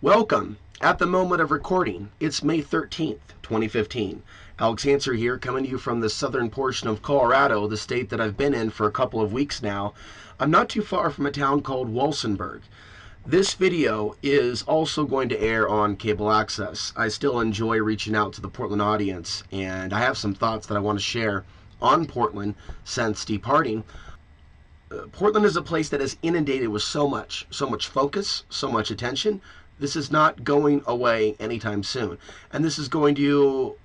Welcome. At the moment of recording, it's May 13th, 2015. Alex Answer here, coming to you from the southern portion of Colorado, the state that I've been in for a couple of weeks now. I'm not too far from a town called Walsenburg. This video is also going to air on cable access. I still enjoy reaching out to the Portland audience, and I have some thoughts that I want to share on Portland since departing. Portland is a place that is inundated with so much focus, so much attention. This is not going away anytime soon. And this is going to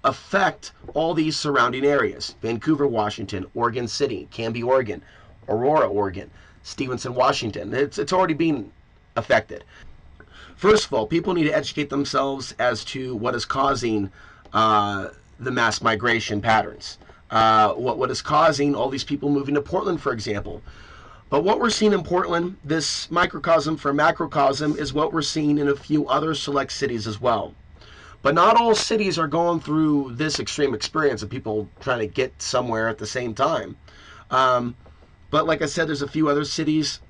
affect all these surrounding areas. Vancouver, Washington, Oregon City, Canby, Oregon, Aurora, Oregon, Stevenson, Washington. It's already being affected. First of all, people need to educate themselves as to what is causing the mass migration patterns. What is causing all these people moving to Portland, for example. But what we're seeing in Portland, this microcosm for macrocosm, is what we're seeing in a few other select cities as well. But not all cities are going through this extreme experience of people trying to get somewhere at the same time. But like I said, there's a few other cities,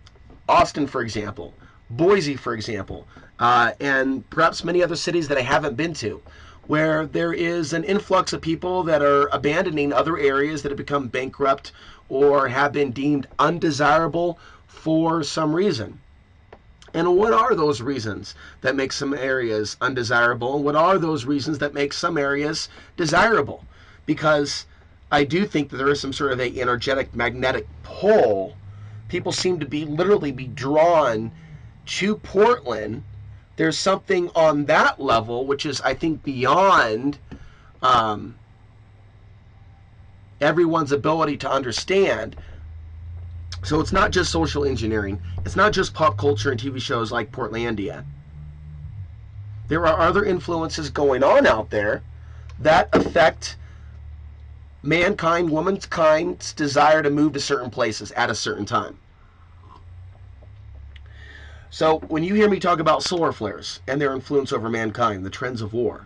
Austin, for example, Boise, for example, and perhaps many other cities that I haven't been to, where there is an influx of people that are abandoning other areas that have become bankrupt or have been deemed undesirable for some reason. And what are those reasons that make some areas undesirable? And what are those reasons that make some areas desirable? Because I do think that there is some sort of a energetic magnetic pull. People seem to be literally be drawn to Portland. There's something on that level which is, I think, beyond everyone's ability to understand. So it's not just social engineering. It's not just pop culture and TV shows like Portlandia. There are other influences going on out there that affect mankind, womankind's desire to move to certain places at a certain time. So when you hear me talk about solar flares and their influence over mankind, the trends of war,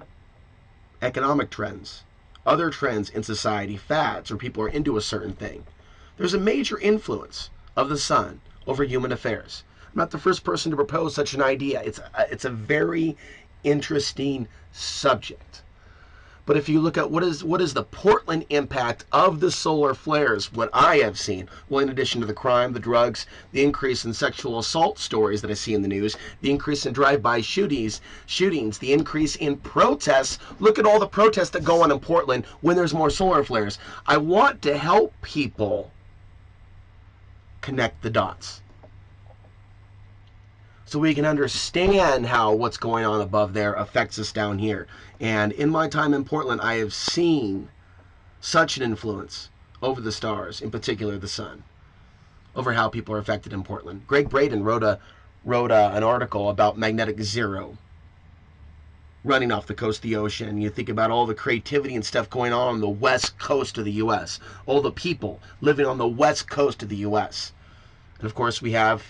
economic trends, other trends in society, fads, or people are into a certain thing, there's a major influence of the sun over human affairs. I'm not the first person to propose such an idea. It's a very interesting subject. But if you look at what is the Portland impact of the solar flares, what I have seen, well, in addition to the crime, the drugs, the increase in sexual assault stories that I see in the news, the increase in drive-by shootings, the increase in protests. Look at all the protests that go on in Portland when there's more solar flares. I want to help people connect the dots, so we can understand how what's going on above there affects us down here. And in my time in Portland, I have seen such an influence over the stars, in particular the sun, over how people are affected in Portland. Greg Braden wrote an article about magnetic zero running off the coast of the ocean. You think about all the creativity and stuff going on the west coast of the U.S., all the people living on the west coast of the U.S. And of course, we have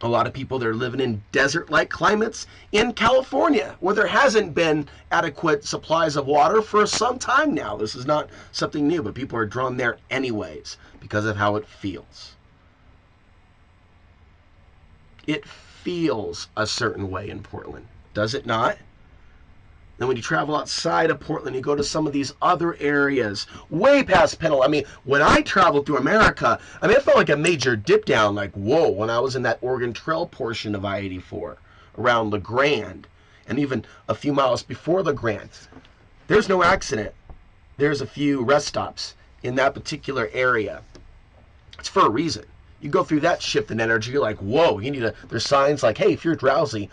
a lot of people that are living in desert-like climates in California, where there hasn't been adequate supplies of water for some time now. This is not something new, but people are drawn there anyways because of how it feels. It feels a certain way in Portland, does it not? Then when you travel outside of Portland, you go to some of these other areas, way past Penal. I mean, when I traveled through America, I mean, it felt like a major dip down, like, whoa, when I was in that Oregon Trail portion of I-84, around La Grande, and even a few miles before La Grande. There's no accident. There's a few rest stops in that particular area. It's for a reason. You go through that shift in energy, you're like, whoa, there's signs like, hey, if you're drowsy,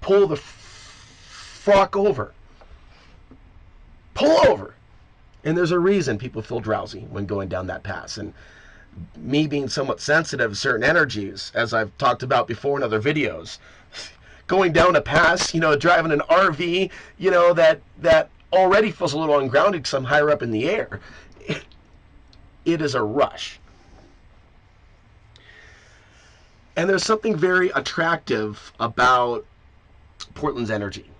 pull the fuck over. Pull over. And there's a reason people feel drowsy when going down that pass. And me being somewhat sensitive to certain energies, as I've talked about before in other videos, going down a pass, driving an RV, that already feels a little ungrounded because I'm higher up in the air. It is a rush. And there's something very attractive about Portland's energy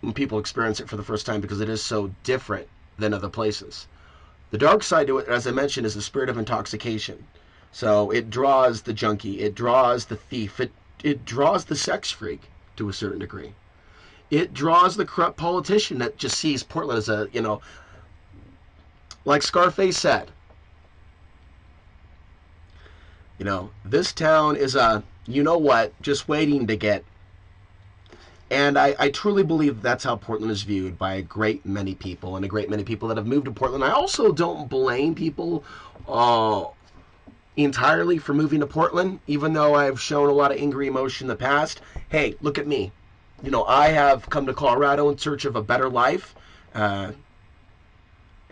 when people experience it for the first time, because it is so different than other places. The dark side to it, as I mentioned, is the spirit of intoxication. So it draws the junkie, it draws the thief, it It draws the sex freak to a certain degree. It draws the corrupt politician that just sees Portland as a, like Scarface said, this town is a, just waiting to get. And I truly believe that's how Portland is viewed by a great many people, and a great many people that have moved to Portland. I also don't blame people entirely for moving to Portland, even though I've shown a lot of angry emotion in the past. Hey, look at me. I have come to Colorado in search of a better life, and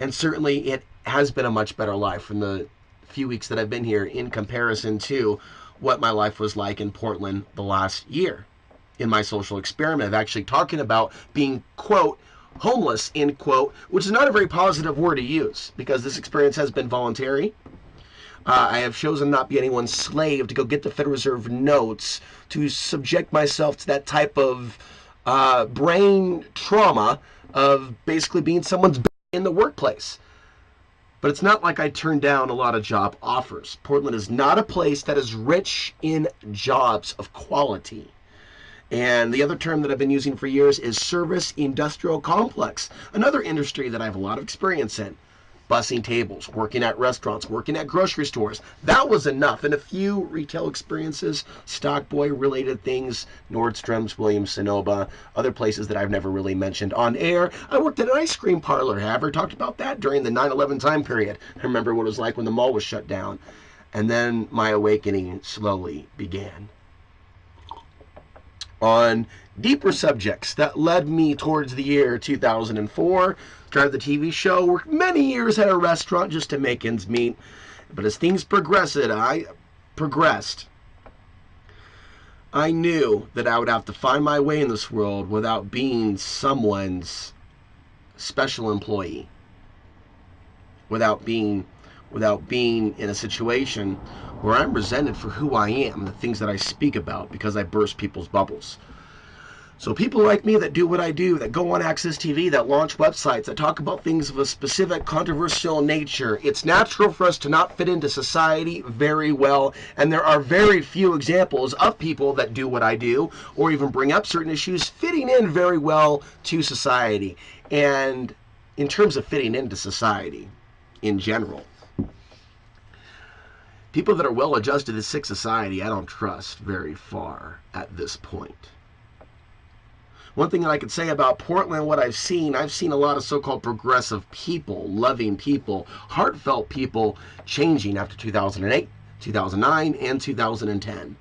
certainly it has been a much better life in the few weeks that I've been here in comparison to what my life was like in Portland the last year in my social experiment of actually talking about being, quote, homeless, end quote, which is not a very positive word to use because this experience has been voluntary. I have chosen not to be anyone's slave to go get the Federal Reserve notes, to subject myself to that type of brain trauma of basically being someone's in the workplace. But it's not like I turned down a lot of job offers. Portland is not a place that is rich in jobs of quality. And the other term that I've been using for years is service industrial complex, another industry that I have a lot of experience in. Bussing tables, working at restaurants, working at grocery stores. That was enough. And a few retail experiences, Stockboy related things, Nordstrom's, Williams Sonoma, other places that I've never really mentioned on air. I worked at an ice cream parlor. Have I ever talked about that during the 9/11 time period? I remember what it was like when the mall was shut down. And then my awakening slowly began on deeper subjects that led me towards the year 2004. Started the TV show, worked many years at a restaurant just to make ends meet. But as things progressed, I knew that I would have to find my way in this world without being someone's special employee. Without being in a situation where I'm resented for who I am, the things that I speak about, because I burst people's bubbles. So people like me that do what I do, that go on Access TV, that launch websites, that talk about things of a specific controversial nature, it's natural for us to not fit into society very well, and there are very few examples of people that do what I do, or even bring up certain issues, fitting in very well to society. And in terms of fitting into society in general, people that are well adjusted to sick society, I don't trust very far at this point. One thing that I could say about Portland, what I've seen a lot of so-called progressive people, loving people, heartfelt people changing after 2008, 2009, and 2010.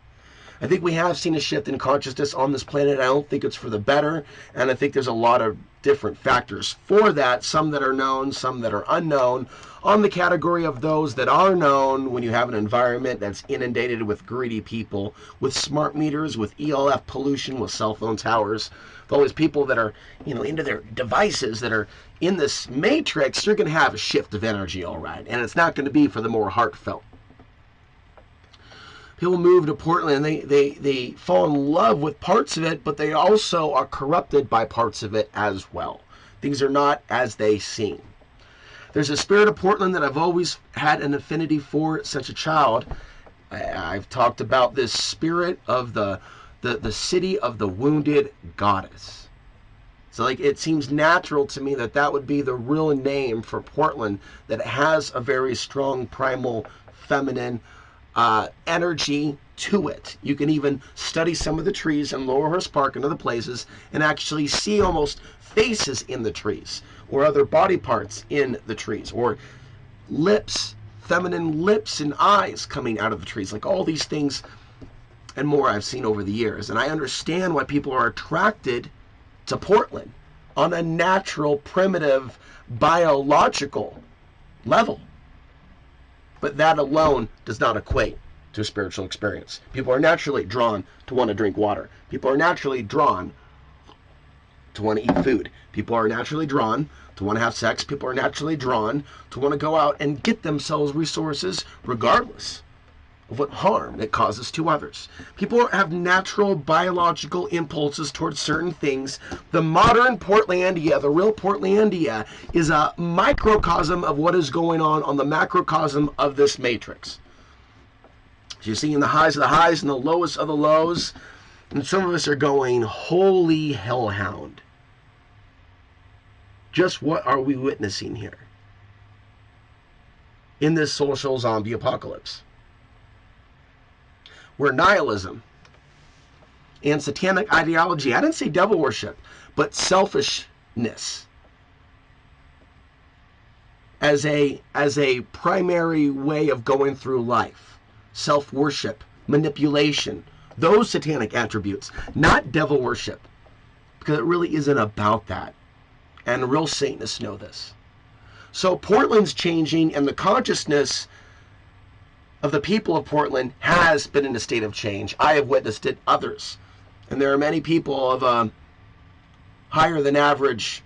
I think we have seen a shift in consciousness on this planet. I don't think it's for the better, and I think there's a lot of different factors for that, some that are known, some that are unknown. On the category of those that are known, when you have an environment that's inundated with greedy people, with smart meters, with ELF pollution, with cell phone towers, with all these people that are, into their devices, that are in this matrix, you're going to have a shift of energy, all right, and it's not going to be for the more heartfelt. People move to Portland, they fall in love with parts of it, but they also are corrupted by parts of it as well. Things are not as they seem. There's a spirit of Portland that I've always had an affinity for since a child. I've talked about this spirit of the city of the wounded goddess. So it seems natural to me that would be the real name for Portland, that it has a very strong primal feminine energy to it. You can even study some of the trees in Lower Horse Park and other places and actually see almost faces in the trees, or other body parts in the trees, or lips, feminine lips and eyes coming out of the trees. Like all these things and more I've seen over the years. And I understand why people are attracted to Portland on a natural, primitive, biological level. But that alone does not equate to a spiritual experience. People are naturally drawn to want to drink water. People are naturally drawn to want to eat food. People are naturally drawn to want to have sex. People are naturally drawn to want to go out and get themselves resources regardless of what harm it causes to others. People have natural biological impulses towards certain things. The modern Portlandia, the real Portlandia, is a microcosm of what is going on the macrocosm of this matrix. You're seeing the highs of the highs and the lowest of the lows. And some of us are going, holy hellhound. Just what are we witnessing here in this social zombie apocalypse? Where nihilism and satanic ideology, I didn't say devil worship, but selfishness as a primary way of going through life, self-worship, manipulation, those satanic attributes, not devil worship, because it really isn't about that. And real Satanists know this. So Portland's changing, and the consciousness of the people of Portland has been in a state of change. I have witnessed it, others. And there are many people of higher than average.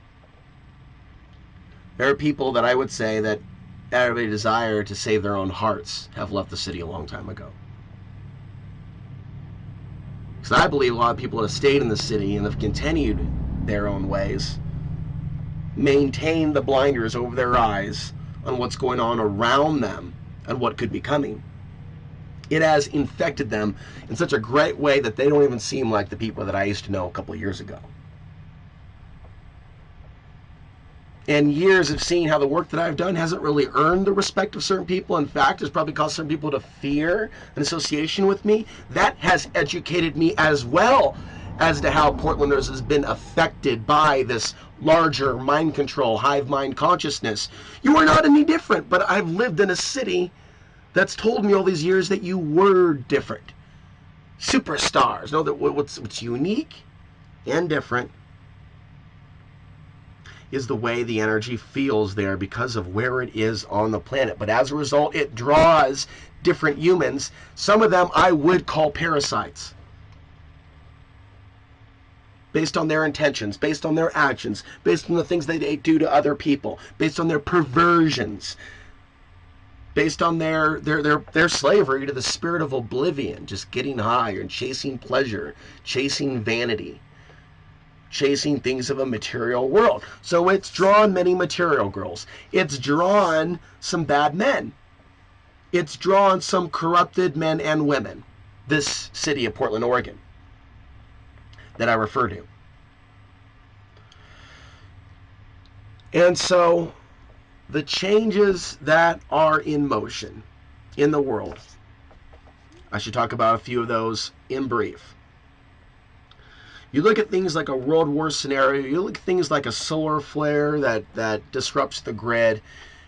There are people that I would say that out of a desire to save their own hearts have left the city a long time ago. Because I believe a lot of people have stayed in the city and have continued their own ways, maintained the blinders over their eyes on what's going on around them and what could be coming. It has infected them in such a great way that they don't even seem like the people that I used to know a couple of years ago. And years of seeing how the work that I've done hasn't really earned the respect of certain people. In fact, it's probably caused certain people to fear an association with me. That has educated me as well as to how Portlanders has been affected by this larger mind control, hive mind consciousness. You are not any different, but I've lived in a city that's told me all these years that you were different. Superstars. Know that what's unique and different is the way the energy feels there because of where it is on the planet. But as a result, it draws different humans. Some of them I would call parasites. Based on their intentions, based on their actions, based on the things they do to other people, based on their perversions, based on their slavery to the spirit of oblivion, just getting high and chasing pleasure, chasing vanity, chasing things of a material world. So it's drawn many material girls. It's drawn some bad men. It's drawn some corrupted men and women. This city of Portland, Oregon, that I refer to. And so the changes that are in motion in the world, I should talk about a few of those in brief. You look at things like a world war scenario, you look at things like a solar flare that disrupts the grid,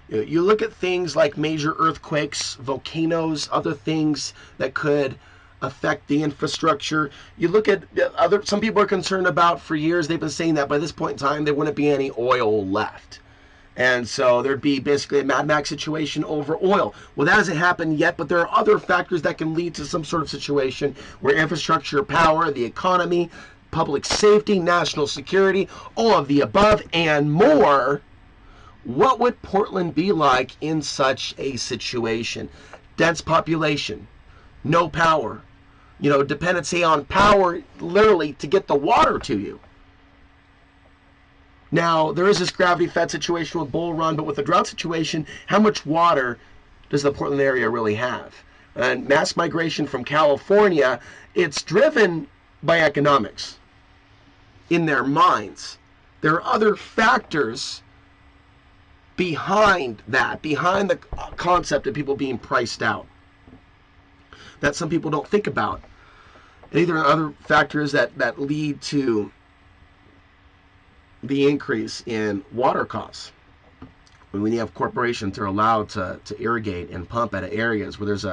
you look at things like major earthquakes, volcanoes, other things that could affect the infrastructure. You look at some people are concerned about, for years they've been saying that by this point in time there wouldn't be any oil left. And so there'd be basically a Mad Max situation over oil. Well, that hasn't happened yet, but there are other factors that can lead to some sort of situation where infrastructure, power, the economy, public safety, national security, all of the above and more. What would Portland be like in such a situation? Dense population, no power, dependency on power literally to get the water to you. Now, there is this gravity-fed situation with Bull Run, but with the drought situation, how much water does the Portland area really have? And mass migration from California, it's driven by economics in their minds. There are other factors behind that, behind the concept of people being priced out, that some people don't think about. And either other factors that lead to the increase in water costs. When you have corporations that are allowed to irrigate and pump at areas where there's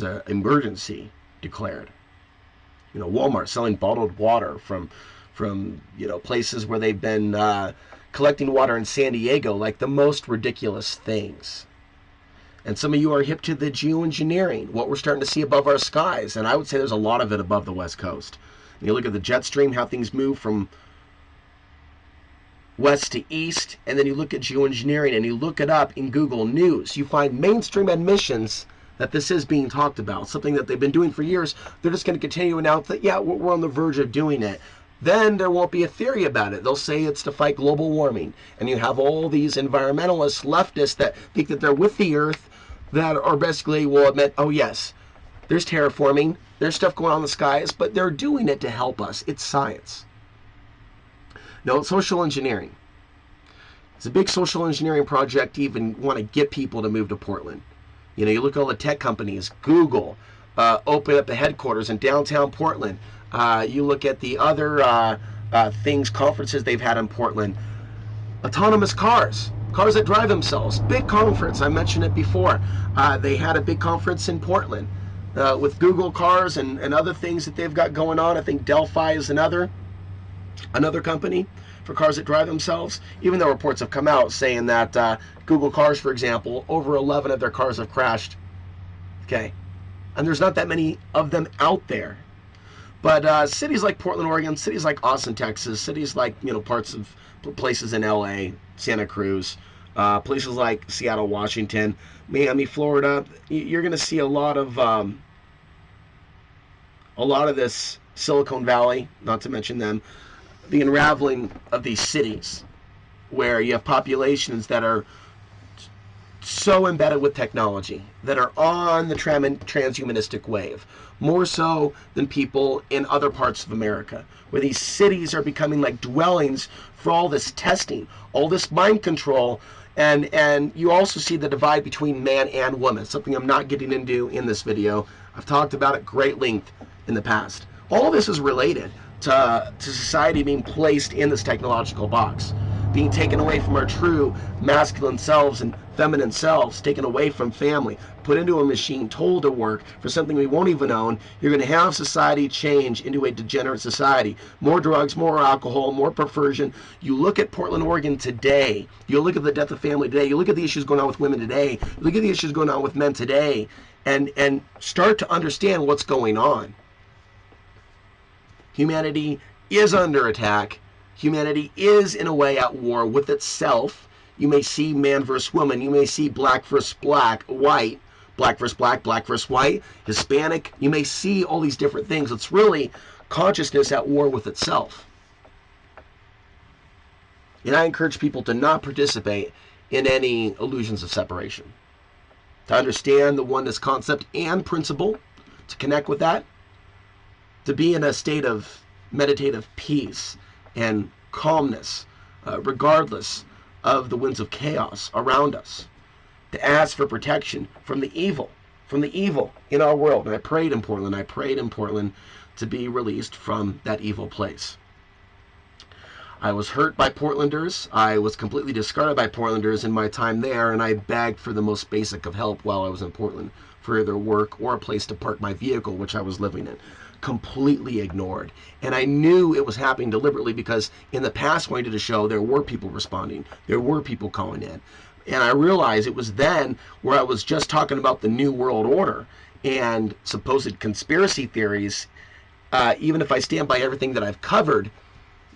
a emergency declared. Walmart selling bottled water from places where they've been collecting water in San Diego, like the most ridiculous things. And some of you are hip to the geoengineering, what we're starting to see above our skies, and I would say there's a lot of it above the West Coast. And you look at the jet stream, how things move from west to east, and then you look at geoengineering and you look it up in Google News. You find mainstream admissions that this is being talked about, something that they've been doing for years. They're just going to continue to announce that, yeah, we're on the verge of doing it. Then there won't be a theory about it. They'll say it's to fight global warming. And you have all these environmentalists, leftists that think that they're with the earth, that are basically will admit, oh yes, There's terraforming. There's stuff going on in the skies, but they're doing it to help us. It's science. No, it's social engineering. It's a big social engineering project to even want to get people to move to Portland. You know, you look at all the tech companies, Google, open up the headquarters in downtown Portland. You look at the other conferences they've had in Portland. Autonomous cars that drive themselves. Big conference, I mentioned it before. They had a big conference in Portland with Google cars and other things that they've got going on. I think Delphi is another company for cars that drive themselves. Even though reports have come out saying that Google cars, for example, over 11 of their cars have crashed. Okay, and there's not that many of them out there. But cities like Portland, Oregon, cities like Austin, Texas, cities like, you know, parts of places in LA, Santa Cruz, places like Seattle, Washington, Miami, Florida, you're going to see a lot of this Silicon Valley, not to mention them, the unraveling of these cities where you have populations that are so embedded with technology, that are on the transhumanistic wave, more so than people in other parts of America, where these cities are becoming like dwellings for all this testing, all this mind control, and you also see the divide between man and woman, something I'm not getting into in this video. I've talked about it great length in the past. All of this is related to society being placed in this technological box, being taken away from our true masculine selves and feminine selves, taken away from family, put into a machine, told to work for something we won't even own. You're going to have society change into a degenerate society. More drugs, more alcohol, more perversion. You look at Portland, Oregon today. You look at the death of family today. You look at the issues going on with women today. You look at the issues going on with men today, and start to understand what's going on. Humanity is under attack. Humanity is, in a way, at war with itself. You may see man versus woman. You may see black versus black, white, black versus black, black versus white, Hispanic. You may see all these different things. It's really consciousness at war with itself. And I encourage people to not participate in any illusions of separation. To understand the oneness concept and principle, to connect with that, to be in a state of meditative peace and calmness, regardless of the winds of chaos around us, to ask for protection from the evil in our world. And I prayed in Portland to be released from that evil place. I was hurt by Portlanders. I was completely discarded by Portlanders in my time there, and I begged for the most basic of help while I was in Portland, for either work or a place to park my vehicle, which I was living in. Completely ignored. And I knew it was happening deliberately because in the past when I did a show, there were people responding. There were people calling in. And I realized it was then where I was just talking about the New World Order and supposed conspiracy theories. Even if I stand by everything that I've covered,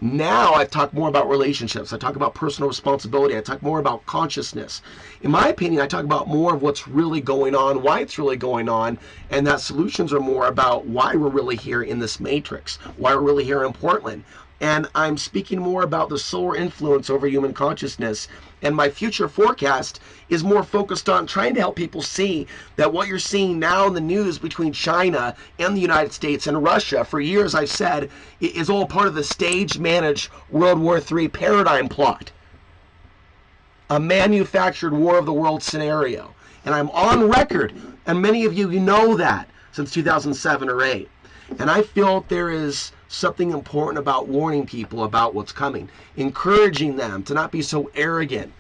now I've talked more about relationships. I talk about personal responsibility. I talk more about consciousness. In my opinion, I talk about more of what's really going on, why it's really going on, and that solutions are more about why we're really here in this matrix, why we're really here in Portland. And I'm speaking more about the solar influence over human consciousness. And my future forecast is more focused on trying to help people see that what you're seeing now in the news between China and the United States and Russia, for years I've said, is all part of the stage-managed World War III paradigm plot. A manufactured War of the World scenario. And I'm on record, and many of you know that, since 2007 or 8. And I feel there is something important about warning people about what's coming, encouraging them to not be so arrogant,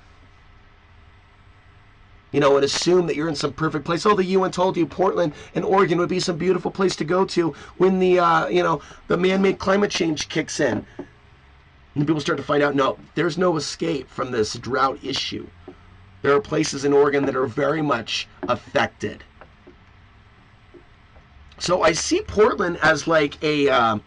you know, and assume that you're in some perfect place. Oh, the UN told you Portland and Oregon would be some beautiful place to go to when the the man-made climate change kicks in. And people start to find out, no, there's no escape from this drought issue. There are places in Oregon that are very much affected. So I see Portland as like a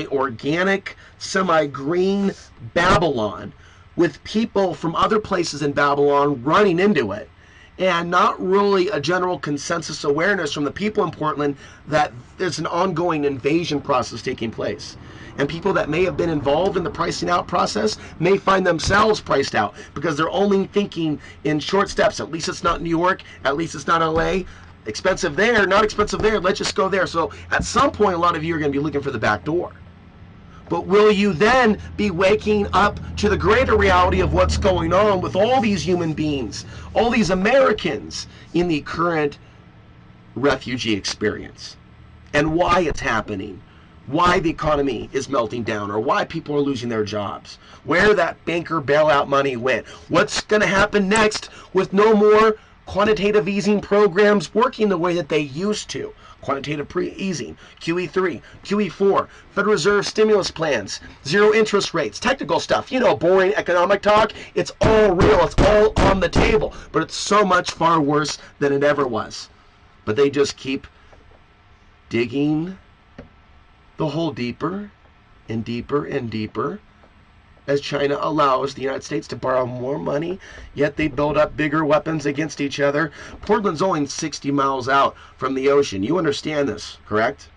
organic, semi-green Babylon with people from other places in Babylon running into it, and not really a general consensus awareness from the people in Portland that there's an ongoing invasion process taking place. And people that may have been involved in the pricing out process may find themselves priced out because they're only thinking in short steps. At least it's not New York, at least it's not LA. Expensive there, not expensive there, let's just go there. So at some point, a lot of you are going to be looking for the back door. But will you then be waking up to the greater reality of what's going on with all these human beings, all these Americans in the current refugee experience, and why it's happening, why the economy is melting down, or why people are losing their jobs, where that banker bailout money went, what's going to happen next with no more quantitative easing programs working the way that they used to. Quantitative easing, QE3, QE4, Federal Reserve stimulus plans, zero interest rates, technical stuff, you know, boring economic talk. It's all real, it's all on the table, but it's so much far worse than it ever was. But they just keep digging the hole deeper and deeper and deeper as China allows the United States to borrow more money, yet they build up bigger weapons against each other. Portland's only 60 miles out from the ocean. You understand this, correct?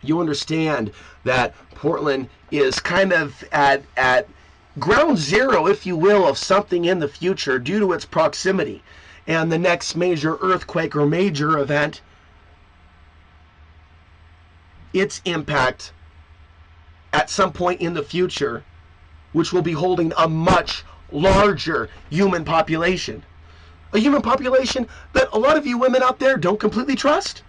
You understand that Portland is kind of at ground zero, if you will, of something in the future due to its proximity. And the next major earthquake or major event, its impact at some point in the future, which will be holding a much larger human population. A human population that a lot of you women out there don't completely trust.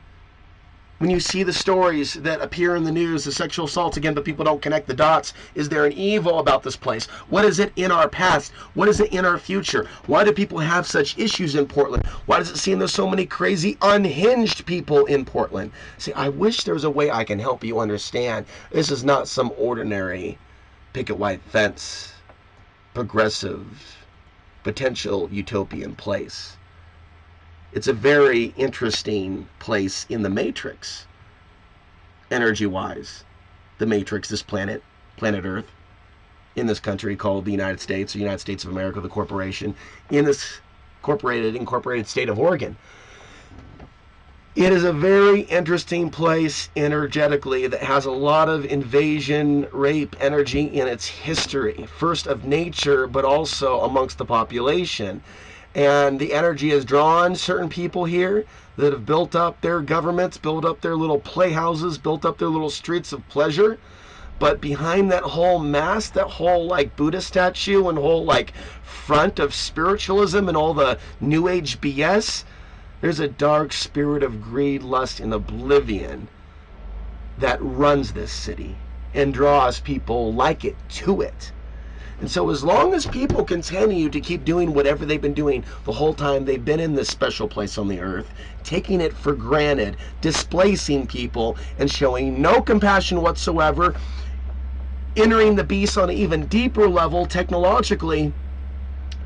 When you see the stories that appear in the news, the sexual assaults again, but people don't connect the dots. Is there an evil about this place? What is it in our past? What is it in our future? Why do people have such issues in Portland? Why does it seem there's so many crazy, unhinged people in Portland? See, I wish there was a way I can help you understand. This is not some ordinary picket white fence, progressive, potential utopian place. It's a very interesting place in the matrix, energy-wise. The matrix, this planet Earth, in this country called the United States, or United States of America, the corporation, in this incorporated state of Oregon. It is a very interesting place energetically that has a lot of invasion, rape energy in its history. First of nature, but also amongst the population. And the energy has drawn certain people here that have built up their governments, built up their little playhouses, built up their little streets of pleasure. But behind that whole mask, that whole like Buddha statue and whole like front of spiritualism and all the New Age BS, there's a dark spirit of greed, lust, and oblivion that runs this city and draws people like it to it. And so as long as people continue to keep doing whatever they've been doing the whole time they've been in this special place on the earth, taking it for granted, displacing people, and showing no compassion whatsoever, entering the beast on an even deeper level technologically,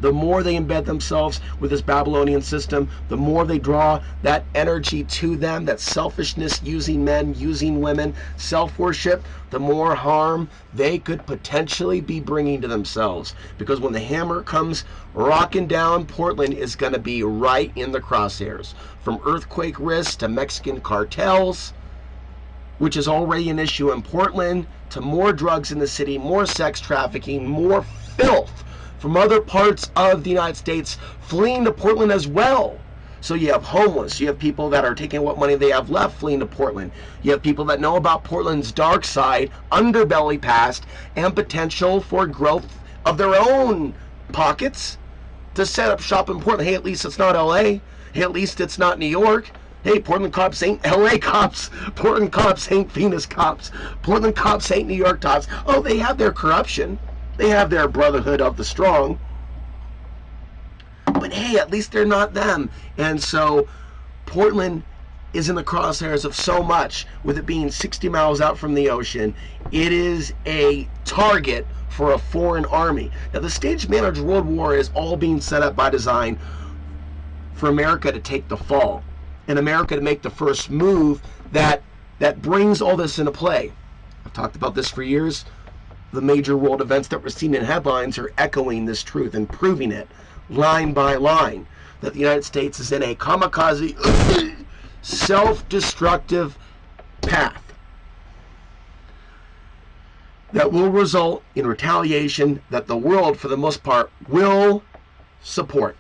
the more they embed themselves with this Babylonian system, the more they draw that energy to them, that selfishness, using men, using women, self-worship, the more harm they could potentially be bringing to themselves. Because when the hammer comes rocking down, Portland is going to be right in the crosshairs. From earthquake risks to Mexican cartels, which is already an issue in Portland, to more drugs in the city, more sex trafficking, more filth from other parts of the United States fleeing to Portland as well. So you have homeless, you have people that are taking what money they have left fleeing to Portland. You have people that know about Portland's dark side, underbelly past, and potential for growth of their own pockets to set up shop in Portland. Hey, at least it's not LA. Hey, at least it's not New York. Hey, Portland cops ain't LA cops. Portland cops ain't Phoenix cops. Portland cops ain't New York cops. Oh, they have their corruption. They have their brotherhood of the strong. But hey, at least they're not them. And so Portland is in the crosshairs of so much, with it being 60 miles out from the ocean. It is a target for a foreign army. Now, the stage-managed world war is all being set up by design for America to take the fall, and America to make the first move that brings all this into play. I've talked about this for years. The major world events that we're seeing in headlines are echoing this truth and proving it line by line, that the United States is in a kamikaze, self-destructive path that will result in retaliation that the world, for the most part, will support.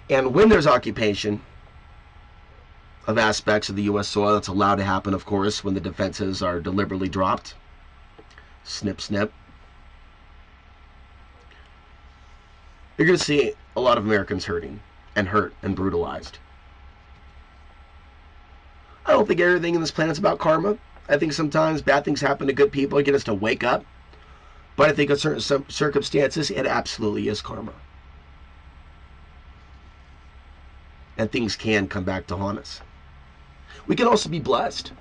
And when there's occupation of aspects of the U.S. soil, that's allowed to happen, of course, when the defenses are deliberately dropped. Snip, snip. You're going to see a lot of Americans hurting and hurt and brutalized. I don't think everything in this planet's about karma. I think sometimes bad things happen to good people to get us to wake up. But I think in certain circumstances, it absolutely is karma. And things can come back to haunt us. We can also be blessed.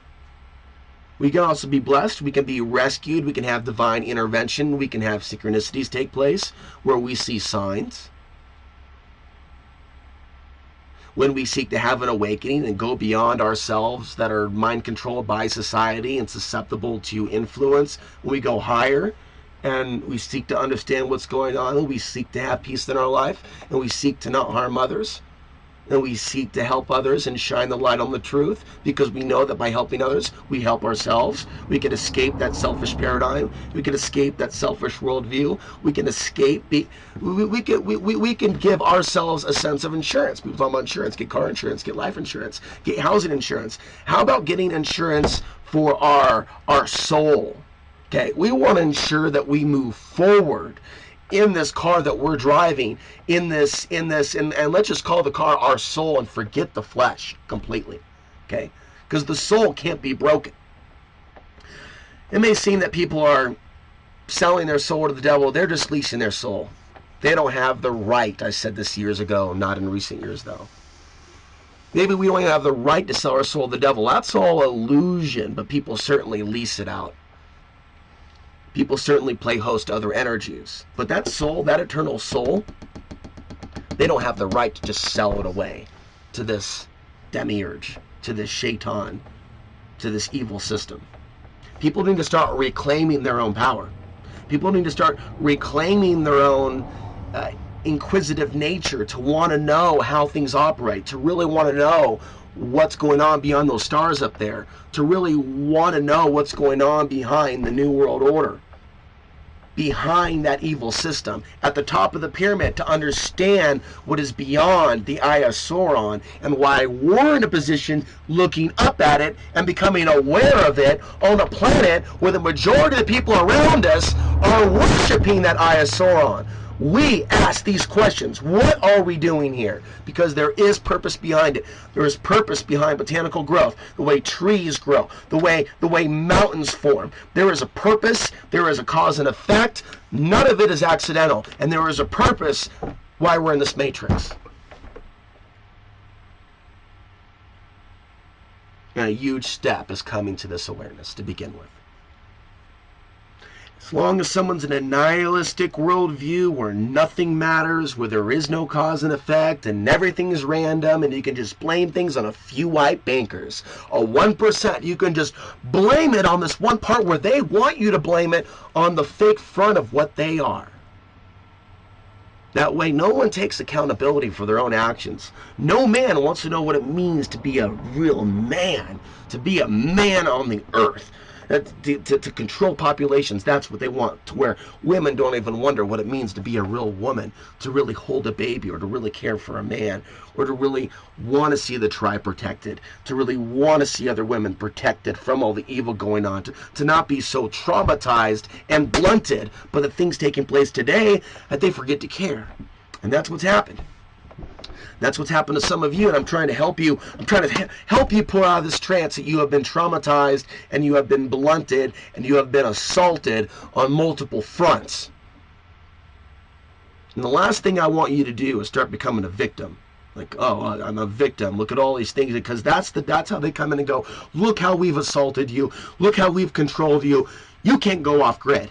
We can also be blessed. We can be rescued. We can have divine intervention. We can have synchronicities take place where we see signs. When we seek to have an awakening and go beyond ourselves that are mind controlled by society and susceptible to influence, when we go higher and we seek to understand what's going on, and we seek to have peace in our life, and we seek to not harm others, and we seek to help others and shine the light on the truth, because we know that by helping others, we help ourselves. We can escape that selfish paradigm. We can escape that selfish worldview. We can escape. We can give ourselves a sense of insurance. People talk about insurance. Get car insurance. Get life insurance. Get housing insurance. How about getting insurance for our soul? Okay, we want to ensure that we move forward in this car that we're driving, in this, and let's just call the car our soul and forget the flesh completely, okay? Because the soul can't be broken. It may seem that people are selling their soul to the devil. They're just leasing their soul. They don't have the right. I said this years ago, not in recent years though. Maybe we don't even have the right to sell our soul to the devil. That's all illusion, but people certainly lease it out. People certainly play host to other energies. But that soul, that eternal soul, they don't have the right to just sell it away to this demiurge, to this shaitan, to this evil system. People need to start reclaiming their own power. People need to start reclaiming their own inquisitive nature, to want to know how things operate, to really want to know what's going on beyond those stars up there, to really want to know what's going on behind the New World Order, behind that evil system, at the top of the pyramid, to understand what is beyond the Eye of Sauron, and why we're in a position looking up at it and becoming aware of it on a planet where the majority of the people around us are worshiping that Eye of Sauron. We ask these questions. What are we doing here? Because there is purpose behind it. There is purpose behind botanical growth, the way trees grow, the way mountains form. There is a purpose. There is a cause and effect. None of it is accidental. And there is a purpose why we're in this matrix. And a huge step is coming to this awareness to begin with. As long as someone's in a nihilistic worldview where nothing matters, where there is no cause and effect, and everything is random, and you can just blame things on a few white bankers, a 1%, you can just blame it on this one part where they want you to blame it on the fake front of what they are. That way, no one takes accountability for their own actions. No man wants to know what it means to be a real man, to be a man on the earth. To control populations, that's what they want, to where women don't even wonder what it means to be a real woman, to really hold a baby, or to really care for a man, or to really want to see the tribe protected, to really want to see other women protected from all the evil going on, to not be so traumatized and blunted by the things taking place today that they forget to care. And that's what's happened. That's what's happened to some of you, and I'm trying to help you. I'm trying to help you pull out of this trance that you have been traumatized, and you have been blunted, and you have been assaulted on multiple fronts. And the last thing I want you to do is start becoming a victim. Like, oh, I'm a victim. Look at all these things, because that's how they come in and go. Look how we've assaulted you. Look how we've controlled you. You can't go off grid.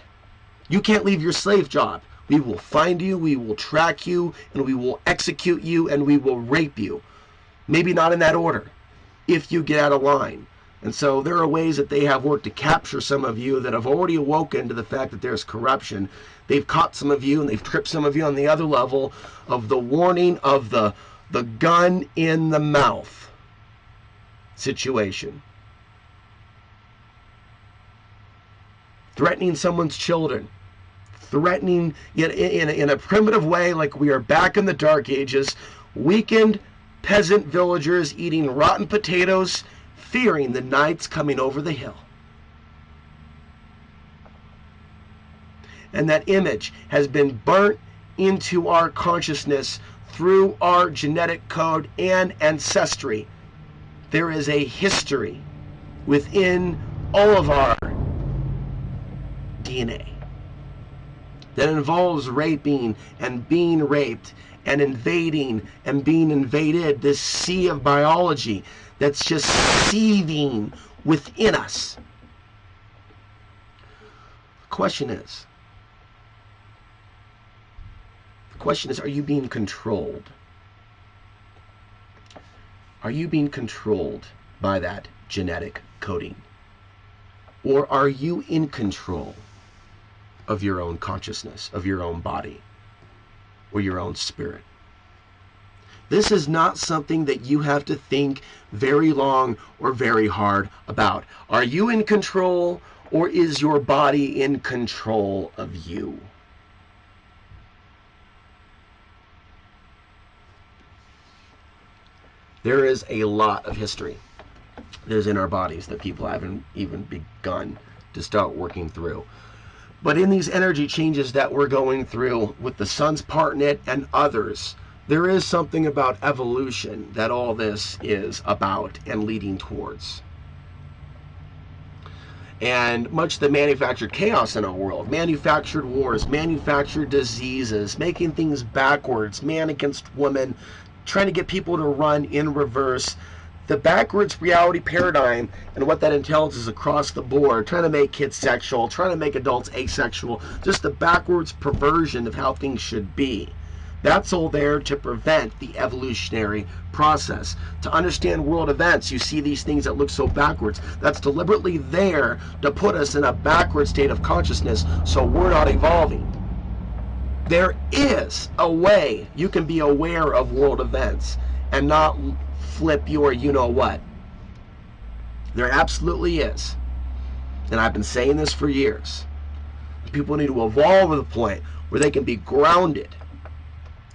You can't leave your slave job. We will find you, we will track you, and we will execute you, and we will rape you. Maybe not in that order, if you get out of line. And so there are ways that they have worked to capture some of you that have already awoken to the fact that there's corruption. They've caught some of you, and they've tripped some of you on the other level of the warning of the gun in the mouth situation. Threatening someone's children. Threatening in a primitive way, like we are back in the Dark Ages, Weakened peasant villagers eating rotten potatoes, fearing the knights coming over the hill. And that image has been burnt into our consciousness through our genetic code and ancestry. There is a history within all of our DNA that involves raping and being raped and invading and being invaded, this sea of biology that's just seething within us. The question is, are you being controlled? Are you being controlled by that genetic coding? Or are you in control of your own consciousness, of your own body, or your own spirit? This is not something that you have to think very long or very hard about. Are you in control, or is your body in control of you? There is a lot of history that is in our bodies that people haven't even begun to start working through. But in these energy changes that we're going through with the sun's part in it and others, there is something about evolution that all this is about and leading towards. And much the manufactured chaos in our world, manufactured wars, manufactured diseases, making things backwards, man against woman, trying to get people to run in reverse. The backwards reality paradigm and what that entails is across the board, trying to make kids sexual, trying to make adults asexual, just the backwards perversion of how things should be. That's all there to prevent the evolutionary process. To understand world events, you see these things that look so backwards. That's deliberately there to put us in a backward state of consciousness so we're not evolving. There is a way you can be aware of world events and not flip your you-know-what. There absolutely is. And I've been saying this for years. People need to evolve to the point where they can be grounded,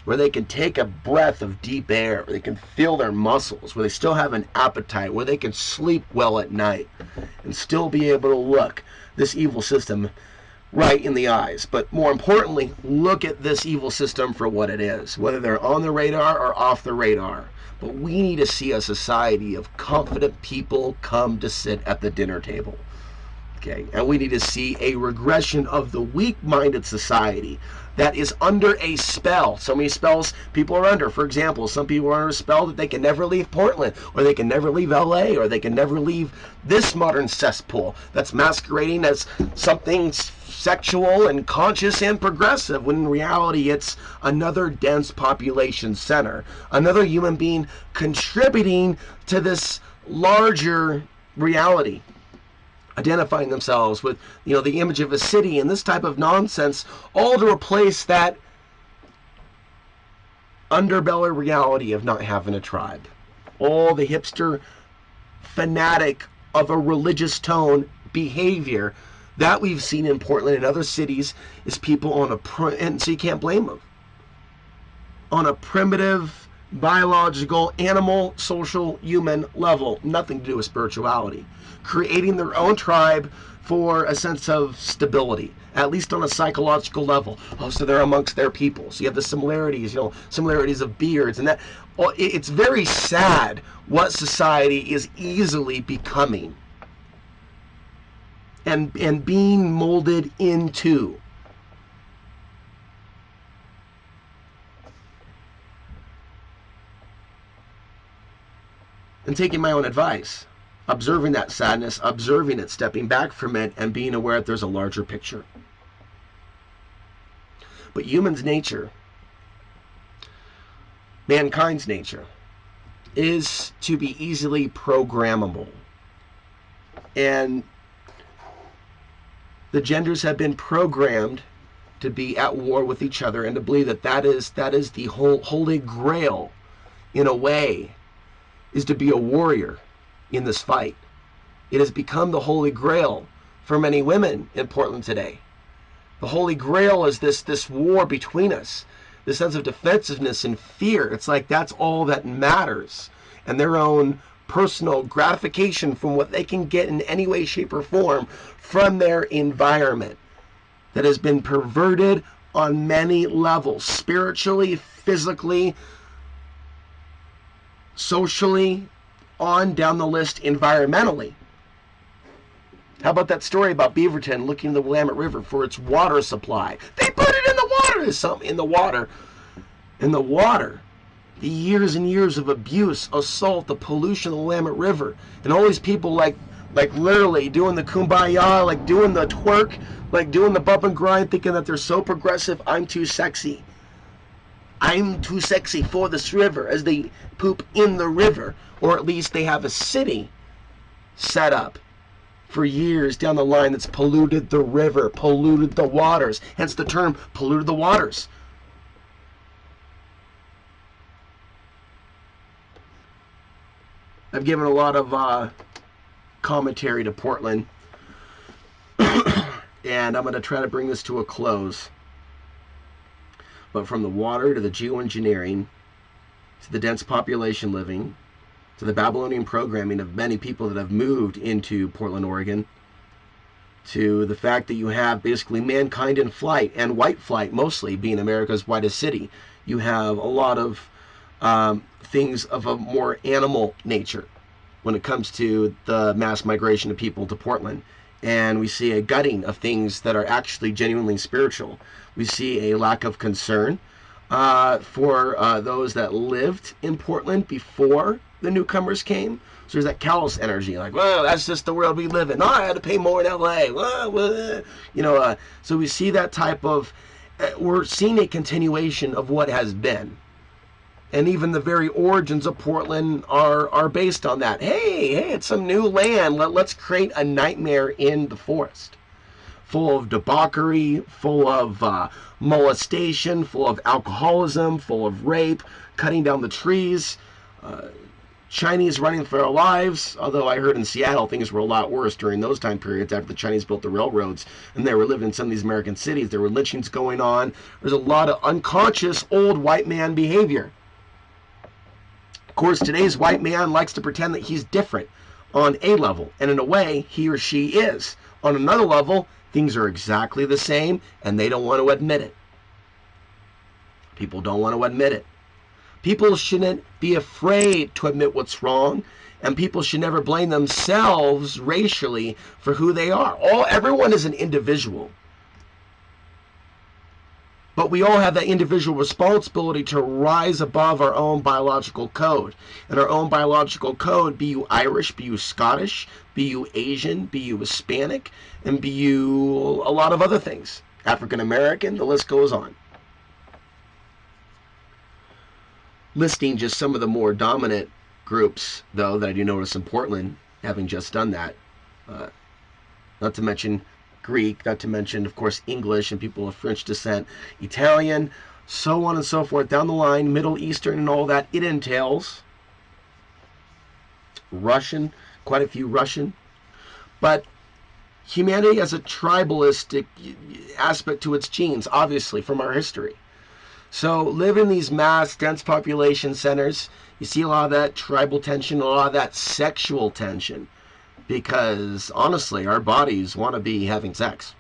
where they can take a breath of deep air, where they can feel their muscles, where they still have an appetite, where they can sleep well at night and still be able to look this evil system right in the eyes. But more importantly, look at this evil system for what it is, whether they're on the radar or off the radar. But we need to see a society of confident people come to sit at the dinner table. Okay, and we need to see a regression of the weak-minded society that is under a spell. So many spells people are under. For example, some people are under a spell that they can never leave Portland, or they can never leave LA, or they can never leave this modern cesspool that's masquerading as something sexual and conscious and progressive, when in reality it's another dense population center, another human being contributing to this larger reality, identifying themselves with, the image of a city and this type of nonsense, all to replace that underbelly reality of not having a tribe. All the hipster fanatic of a religious tone behavior that we've seen in Portland and other cities is people on and so you can't blame them, on a primitive, biological, animal, social, human level, nothing to do with spirituality, creating their own tribe for a sense of stability, at least on a psychological level. Oh, so they're amongst their people. So you have the similarities, similarities of beards, and that. It's very sad what society is easily becoming and being molded into. And taking my own advice, observing that sadness, observing it, stepping back from it, and being aware that there's a larger picture. But human's nature, mankind's nature, is to be easily programmable. And the genders have been programmed to be at war with each other and to believe that is the whole holy grail, in a way, is to be a warrior in this fight. It has become the holy grail for many women in Portland today. The holy grail is this war between us, this sense of defensiveness and fear. It's like that's all that matters. And their own personal gratification from what they can get in any way, shape, or form from their environment that has been perverted on many levels, spiritually, physically, socially, on down the list, environmentally. How about that story about Beaverton looking in the Willamette River for its water supply? They put it in the water. There's something in the water. In the water. The years and years of abuse, assault, the pollution of the Willamette River. And all these people like literally doing the kumbaya, like doing the twerk, like doing the bump and grind, thinking that they're so progressive. I'm too sexy. I'm too sexy for this river, as they poop in the river. Or at least they have a city set up for years down the line that's polluted the river, polluted the waters. Hence the term polluted the waters. I've given a lot of commentary to Portland, and I'm going to try to bring this to a close. But from the water to the geoengineering, to the dense population living, to the Babylonian programming of many people that have moved into Portland, Oregon, to the fact that you have basically mankind in flight, and white flight mostly, being America's whitest city. You have a lot of things of a more animal nature when it comes to the mass migration of people to Portland. And we see a gutting of things that are actually genuinely spiritual. We see a lack of concern for those that lived in Portland before the newcomers came. So there's that callous energy, like, well, that's just the world we live in. No, I had to pay more in LA. So we see that type of, we're seeing a continuation of what has been. And even the very origins of Portland are based on that. Hey, it's some new land. Let's create a nightmare in the forest. Full of debauchery, full of molestation, full of alcoholism, full of rape, cutting down the trees, Chinese running for their lives. Although I heard in Seattle things were a lot worse during those time periods after the Chinese built the railroads and they were living in some of these American cities. There were lynchings going on. There's a lot of unconscious old white man behavior. Of course, today's white man likes to pretend that he's different on a level, and in a way, he or she is. On another level, things are exactly the same, and they don't want to admit it. People don't want to admit it. People shouldn't be afraid to admit what's wrong, and people should never blame themselves racially for who they are. Everyone is an individual. But we all have that individual responsibility to rise above our own biological code. And our own biological code, be you Irish, be you Scottish, be you Asian, be you Hispanic, and be you a lot of other things. African American, the list goes on. Listing just some of the more dominant groups, though, that I do notice in Portland, having just done that. Not to mention Greek, not to mention, of course, English and people of French descent, Italian, so on and so forth, down the line, Middle Eastern and all that. It entails Russian, quite a few Russian. But humanity has a tribalistic aspect to its genes, obviously, from our history. So live in these mass, dense population centers. You see a lot of that tribal tension, a lot of that sexual tension. Because, honestly, our bodies want to be having sex.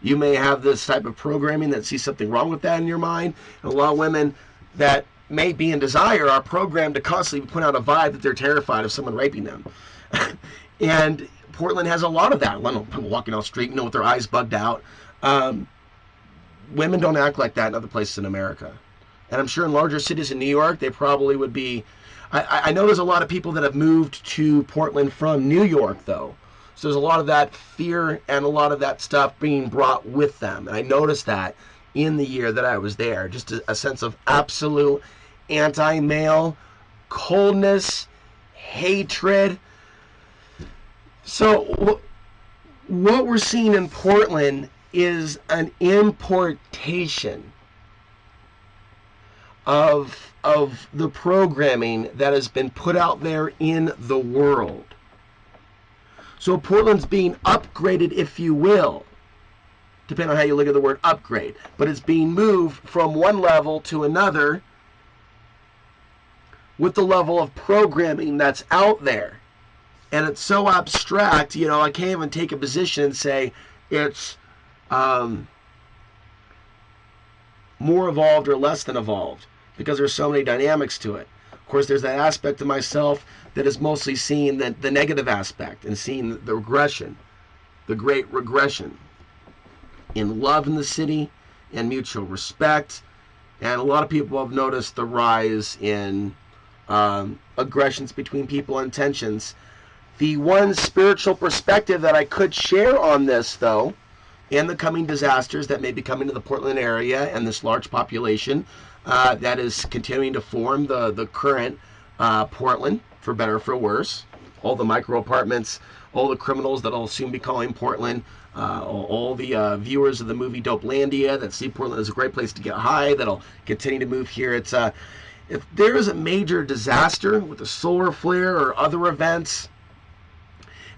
You may have this type of programming that sees something wrong with that in your mind. And a lot of women that may be in desire are programmed to constantly put out a vibe that they're terrified of someone raping them. And Portland has a lot of that. People walking down the street, with their eyes bugged out. Women don't act like that in other places in America. And I'm sure in larger cities in New York, they probably would be. I know there's a lot of people that have moved to Portland from New York, though. So there's a lot of that fear and a lot of that stuff being brought with them. And I noticed that in the year that I was there. Just a sense of absolute anti-male coldness, hatred. So what we're seeing in Portland is an importation of the programming that has been put out there in the world. So Portland's being upgraded, if you will, depending on how you look at the word upgrade. But it's being moved from one level to another with the level of programming that's out there. And it's so abstract, you know, I can't even take a position and say it's more evolved or less than evolved, because there's so many dynamics to it. Of course, there's that aspect of myself that is mostly seeing the negative aspect and seeing the regression, the great regression in love in the city and mutual respect. And a lot of people have noticed the rise in aggressions between people and tensions. The one spiritual perspective that I could share on this, though, and the coming disasters that may be coming to the Portland area and this large population that is continuing to form the current Portland, for better or for worse. All the micro apartments, all the criminals that I'll soon be calling Portland, all the viewers of the movie Dopelandia that see Portland as a great place to get high, that'll continue to move here. It's if there is a major disaster with a solar flare or other events,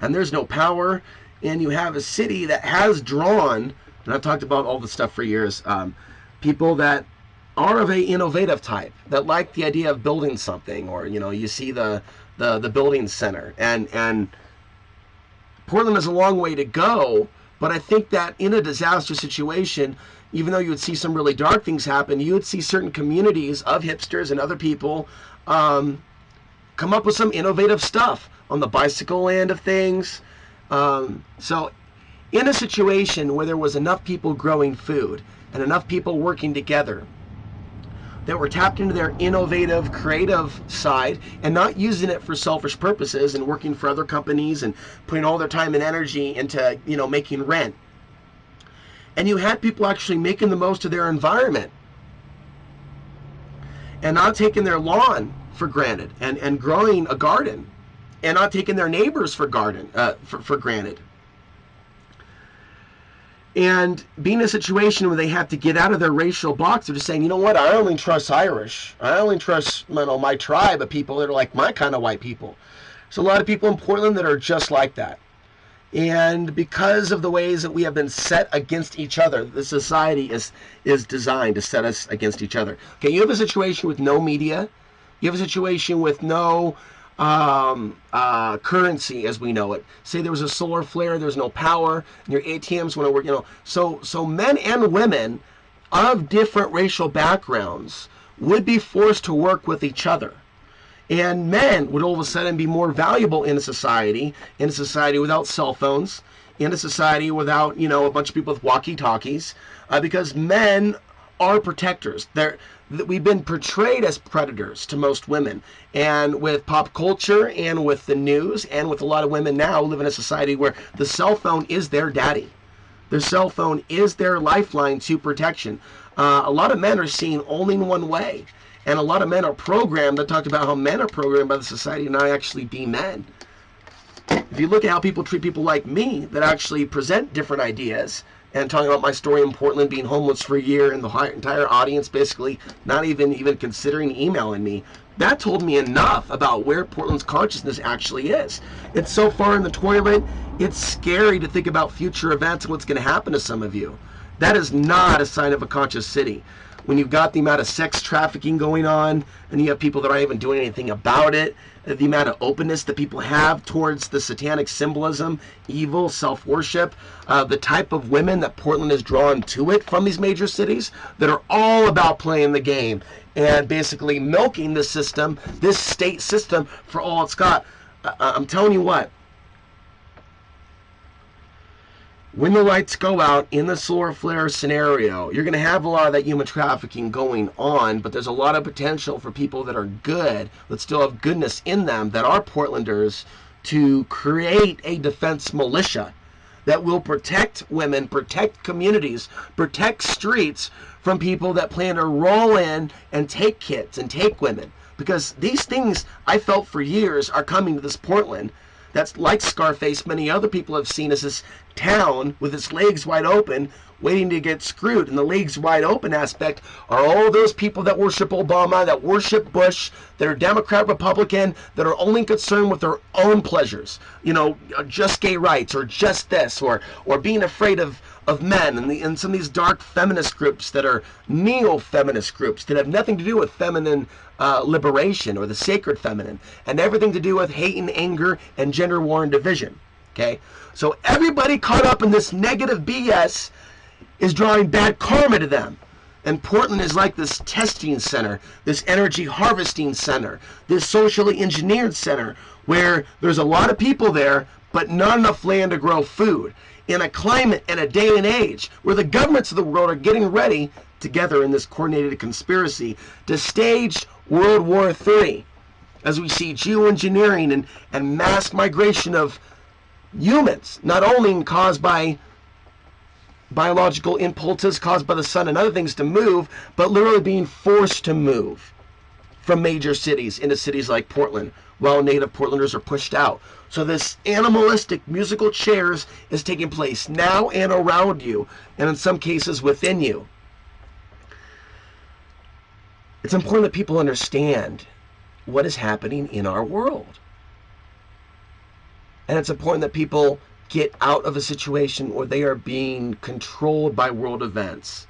and there's no power, and you have a city that has drawn, and I've talked about all this stuff for years, people that are of a innovative type, that like the idea of building something, or, you know, you see the building center, and Portland has a long way to go, but I think that in a disaster situation, even though you would see some really dark things happen, you would see certain communities of hipsters and other people come up with some innovative stuff on the bicycle end of things. So in a situation where there was enough people growing food and enough people working together that were tapped into their innovative, creative side and not using it for selfish purposes and working for other companies and putting all their time and energy into, you know, making rent. And you had people actually making the most of their environment and not taking their lawn for granted, and growing a garden, and not taking their neighbors for granted. And being in a situation where they have to get out of their racial box, they're just saying, you know what, I only trust Irish. I only trust, you know, my tribe of people that are like my kind of white people. There's a lot of people in Portland that are just like that. And because of the ways that we have been set against each other, the society is designed to set us against each other. Okay, you have a situation with no media. You have a situation with no currency as we know it. Say there was a solar flare, there's no power, and your ATMs want to work, you know. So men and women of different racial backgrounds would be forced to work with each other. And men would all of a sudden be more valuable in a society without cell phones, in a society without, you know, a bunch of people with walkie-talkies, because men are protectors. We've been portrayed as predators to most women, and with pop culture and with the news and with a lot of women now live in a society where the cell phone is their daddy. Their cell phone is their lifeline to protection. A lot of men are seen only in one way, and a lot of men are programmed. They talked about how men are programmed by the society to not actually be men. If you look at how people treat people like me that actually present different ideas, and talking about my story in Portland, being homeless for a year, and the entire audience basically not even considering emailing me, that told me enough about where Portland's consciousness actually is. It's so far in the toilet, it's scary to think about future events and what's going to happen to some of you. That is not a sign of a conscious city. When you've got the amount of sex trafficking going on, and you have people that aren't even doing anything about it, the amount of openness that people have towards the satanic symbolism, evil, self-worship, the type of women that Portland is drawn to it from these major cities that are all about playing the game and basically milking the system, this state system, for all it's got. I'm telling you what, when the lights go out in the solar flare scenario, you're going to have a lot of that human trafficking going on, but there's a lot of potential for people that are good, that still have goodness in them, that are Portlanders, to create a defense militia that will protect women, protect communities, protect streets from people that plan to roll in and take kids and take women. Because these things, I felt for years, are coming to this Portland. That's like Scarface, many other people have seen as this town with its legs wide open waiting to get screwed. And the league's wide open aspect are all those people that worship Obama, that worship Bush, that are Democrat, Republican, that are only concerned with their own pleasures. You know, just gay rights, or just this, or being afraid of men, and some of these dark feminist groups that are neo-feminist groups that have nothing to do with feminine liberation or the sacred feminine, and everything to do with hate and anger and gender war and division. Okay, so everybody caught up in this negative BS is drawing bad karma to them. And Portland is like this testing center, this energy harvesting center, this socially engineered center where there's a lot of people there, but not enough land to grow food. In a climate and a day and age where the governments of the world are getting ready together in this coordinated conspiracy to stage World War III, as we see geoengineering and mass migration of humans, not only caused by biological impulses caused by the sun and other things to move, but literally being forced to move from major cities into cities like Portland, while native Portlanders are pushed out. So this animalistic musical chairs is taking place now and around you, and in some cases within you. It's important that people understand what is happening in our world. And it's important that people get out of a situation where they are being controlled by world events.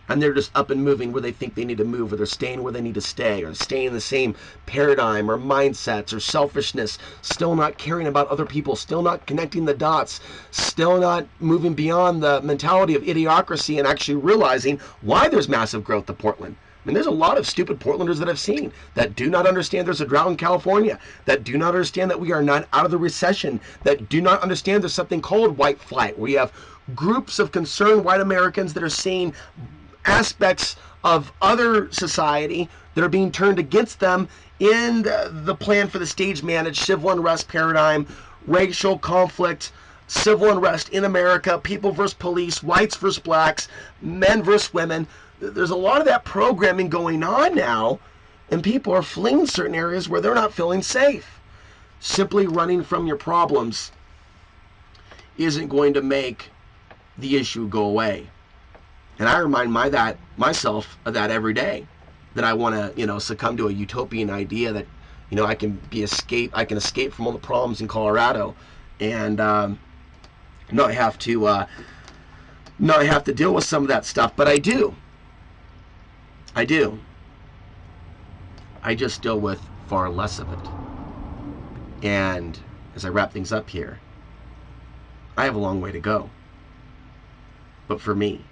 And they're just up and moving where they think they need to move, or they're staying where they need to stay, or staying in the same paradigm or mindsets or selfishness, still not caring about other people, still not connecting the dots, still not moving beyond the mentality of idiocracy and actually realizing why there's massive growth to Portland. I mean, there's a lot of stupid Portlanders that I've seen that do not understand there's a drought in California, that do not understand that we are not out of the recession, that do not understand there's something called white flight, where you have groups of concerned white Americans that are seeing aspects of other society that are being turned against them in the plan for the stage-managed civil unrest paradigm, racial conflict, civil unrest in America, people versus police, whites versus blacks, men versus women. There's a lot of that programming going on now, and people are fleeing certain areas where they're not feeling safe. Simply running from your problems isn't going to make the issue go away. And I remind myself of that every day, that I want to, succumb to a utopian idea that, I can escape from all the problems in Colorado, and not have to deal with some of that stuff. But I do. I just deal with far less of it. And as I wrap things up here, I have a long way to go. But for me,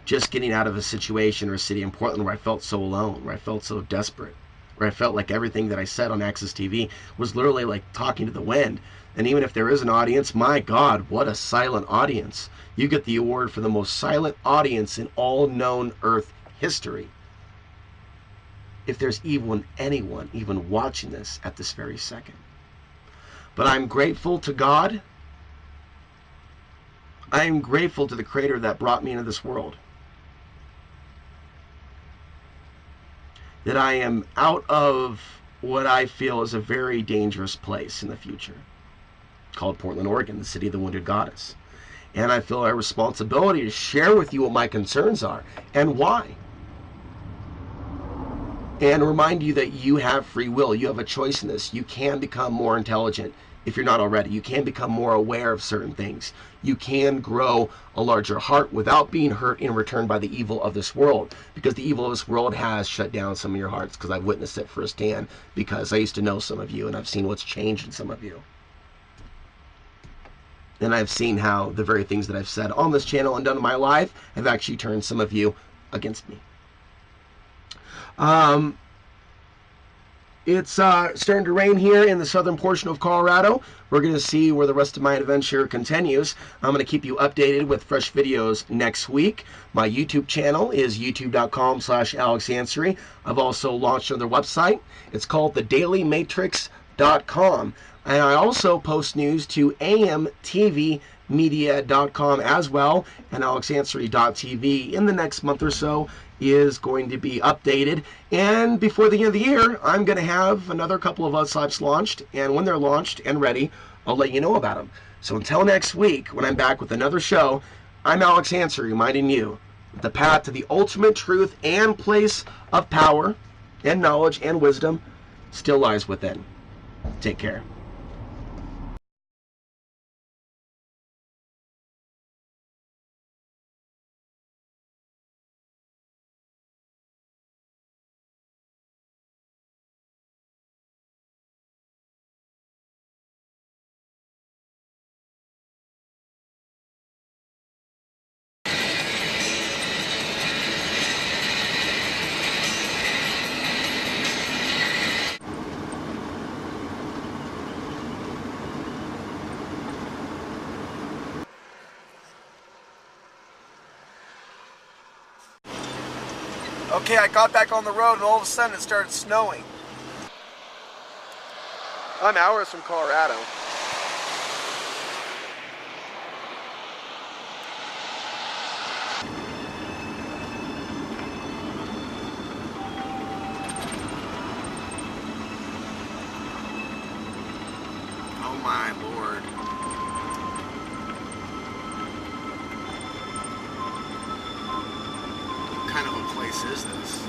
just getting out of a situation or a city in Portland where I felt so alone, where I felt so desperate, where I felt like everything that I said on Access TV was literally like talking to the wind. And even if there is an audience, my God, what a silent audience. You get the award for the most silent audience in all known Earth history. If there's even anyone even watching this at this very second. But I'm grateful to God. I am grateful to the Creator that brought me into this world. That I am out of what I feel is a very dangerous place in the future, called Portland, Oregon, the city of the wounded goddess. And I feel a responsibility to share with you what my concerns are and why. And remind you that you have free will. You have a choice in this. You can become more intelligent if you're not already. You can become more aware of certain things. You can grow a larger heart without being hurt in return by the evil of this world. Because the evil of this world has shut down some of your hearts, because I've witnessed it firsthand, because I used to know some of you and I've seen what's changed in some of you. And I've seen how the very things that I've said on this channel and done in my life have actually turned some of you against me. It's starting to rain here in the southern portion of Colorado. We're going to see where the rest of my adventure continues. I'm going to keep you updated with fresh videos next week. My YouTube channel is youtube.com/AlexAnswery. I've also launched another website. It's called thedailymatrix.com. And I also post news to amtvmedia.com as well, and alexanswery.tv in the next month or so is going to be updated. And before the end of the year, I'm going to have another couple of websites launched, and when they're launched and ready, I'll let you know about them. So until next week, when I'm back with another show, I'm Alex Hanser, reminding you that the path to the ultimate truth and place of power and knowledge and wisdom still lies within. Take care. Okay, I got back on the road and all of a sudden it started snowing. I'm hours from Colorado. Oh my Lord. What kind of a place is this?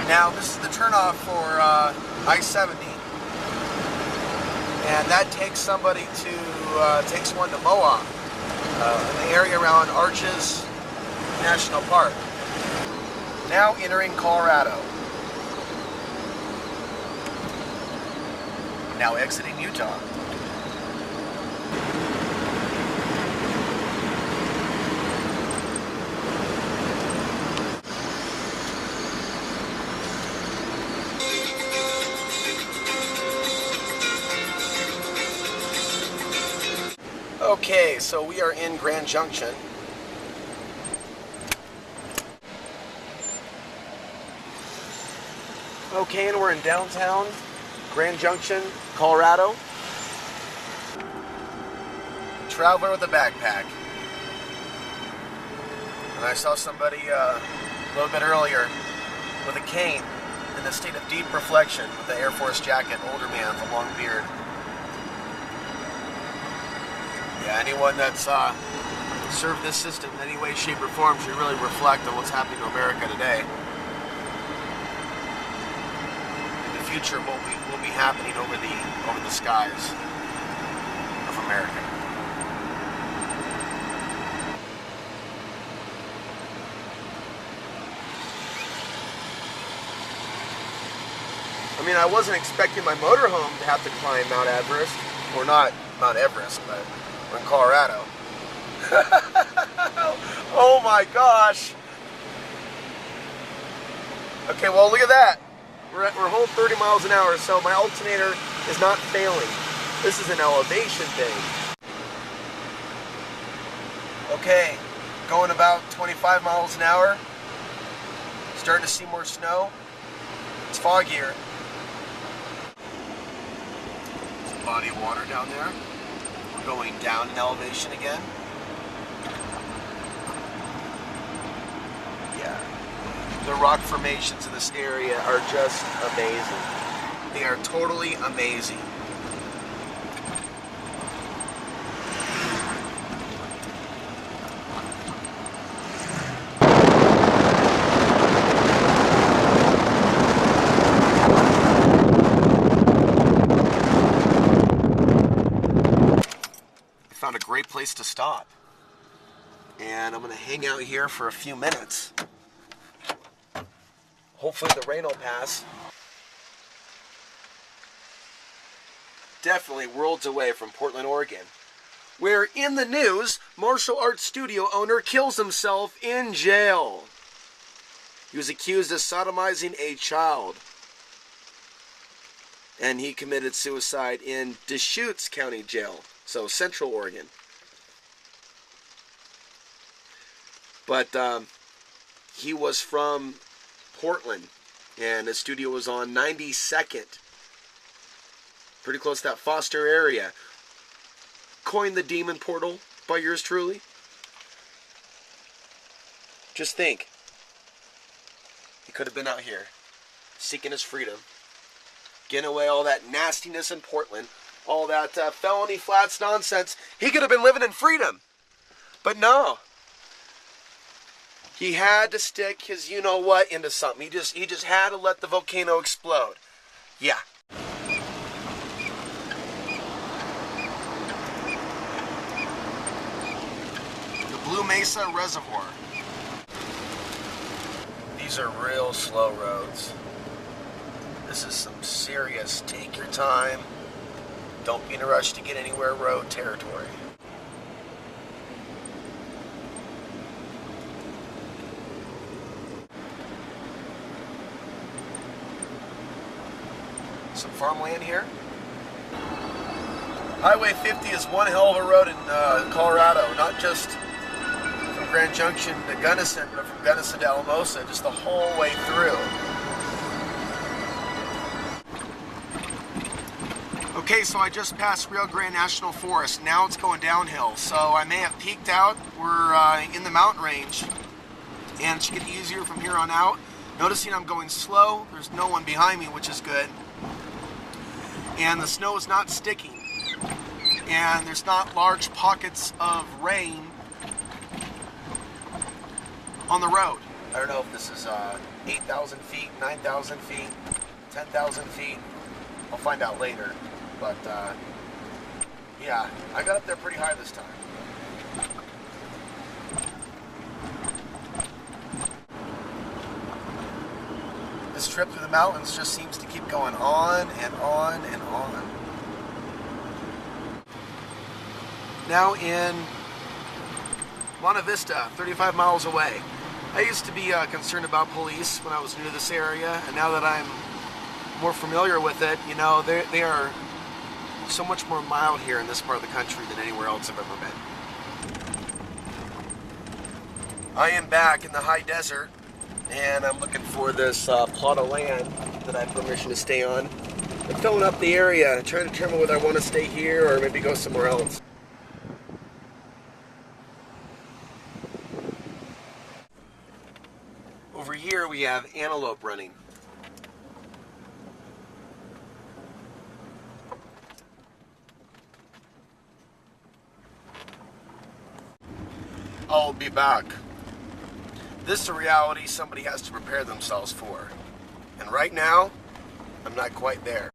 Now this is the turnoff for I-70, and that takes somebody to takes one to Moab, in the area around Arches National Park. Now entering Colorado. Now exiting Utah. Okay, so we are in Grand Junction. Okay, and we're in downtown Grand Junction, Colorado. Traveler with a backpack. And I saw somebody a little bit earlier with a cane in a state of deep reflection with an Air Force jacket, older man with a long beard. Yeah, anyone that's served this system in any way, shape, or form should really reflect on what's happening to America today. In the future, what will be happening over the skies of America. I mean, I wasn't expecting my motorhome to have to climb Mount Everest, or not Mount Everest, but in Colorado. Oh my gosh. Okay, well look at that. We're home 30 miles an hour, so my alternator is not failing. This is an elevation thing. Okay, going about 25 miles an hour. Starting to see more snow. It's foggier. There's a body of water down there. Going down in elevation again. Yeah. The rock formations in this area are just amazing. They are totally amazing. Found a great place to stop, and I'm going to hang out here for a few minutes. Hopefully the rain will pass. Definitely worlds away from Portland, Oregon, where in the news, martial arts studio owner kills himself in jail. He was accused of sodomizing a child, and he committed suicide in Deschutes County Jail. So, Central Oregon. But he was from Portland, and his studio was on 92nd. Pretty close to that Foster area. Coined the Demon Portal by yours truly. Just think. could have been out here, seeking his freedom, getting away all that nastiness in Portland, all that felony flats nonsense. He could have been living in freedom. But no. He had to stick his you-know-what into something. He just had to let the volcano explode. Yeah. The Blue Mesa Reservoir. These are real slow roads. This is some serious take your time, don't be in a rush to get anywhere road territory. Some farmland here. Highway 50 is one hell of a road in Colorado, not just from Grand Junction to Gunnison, but from Gunnison to Alamosa, just the whole way through. Okay, so I just passed Rio Grande National Forest. Now it's going downhill, so I may have peaked out. We're in the mountain range, and it should get easier from here on out. Noticing I'm going slow. There's no one behind me, which is good. And the snow is not sticking, and there's not large pockets of rain on the road. I don't know if this is 8,000 feet, 9,000 feet, 10,000 feet. I'll find out later, but yeah, I got up there pretty high this time. This trip through the mountains just seems to keep going on and on and on. Now in Monte Vista, 35 miles away. I used to be concerned about police when I was new to this area, and now that I'm more familiar with it, you know, they are so much more mild here in this part of the country than anywhere else I've ever been. I am back in the high desert, and I'm looking for this plot of land that I have permission to stay on. I'm filling up the area, trying to determine whether I want to stay here or maybe go somewhere else. Over here we have antelope running. I'll be back. This is a reality somebody has to prepare themselves for. And right now, I'm not quite there.